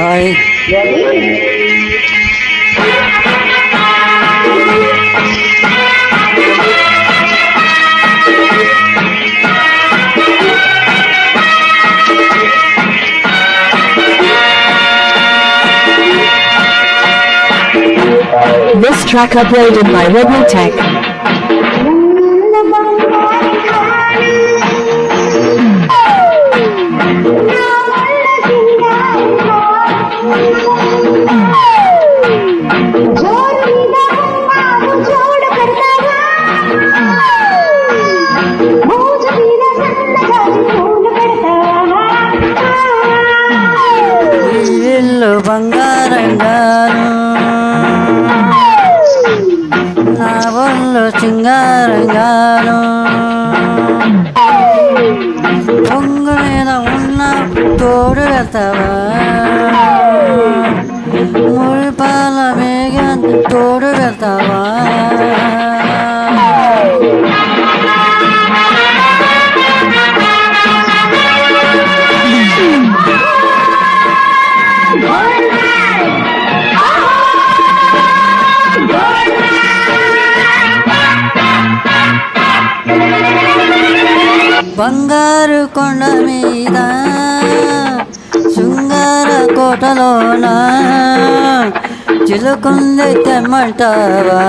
Hi. This track uploaded by Rhythmotech. బంగారంగాను నా ఒళ్ళు సింగారంగాను పొంగు మీద ఉన్న తోడు వెళ్తావా మురిపాల మేఘ తోడు వెళ్తావా బంగారు కొండ మీద శృంగార కోటలోన చిలుకుంది తెమ్మంటావా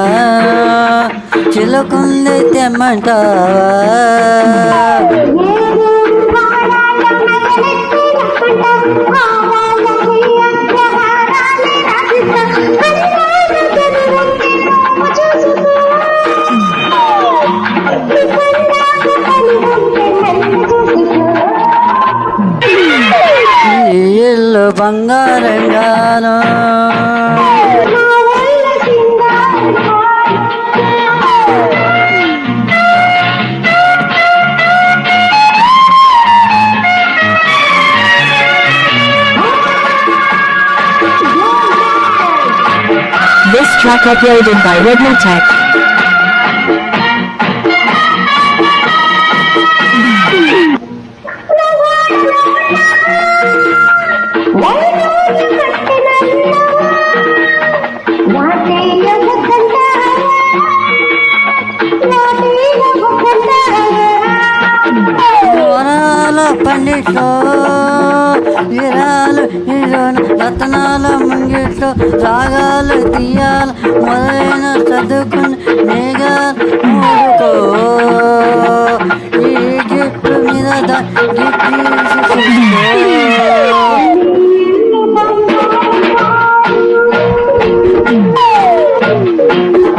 చిలుకుంది తెమ్మంటావా ఇల్లు బంగారంగాను This track uploaded by Rhythmotech. పండిట్లో వీరాలు హీరోలు రతనాల ముంగిట్లో రాగాలు తీయాల మొదలైన చదువుకుని మేఘాలు మూడుకో ఈ గిఫ్ట్ మీద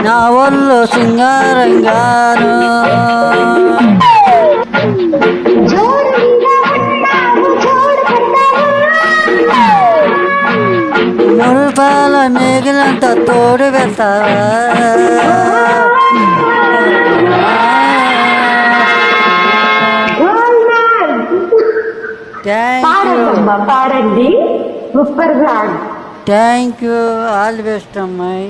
నా ఒళ్ళు సింగారంగాను మురుపాల మేఘలంతా తోడు వెళ్తావా పాడండి సూపర్ గా. Thank you. All the best అమ్మాయి.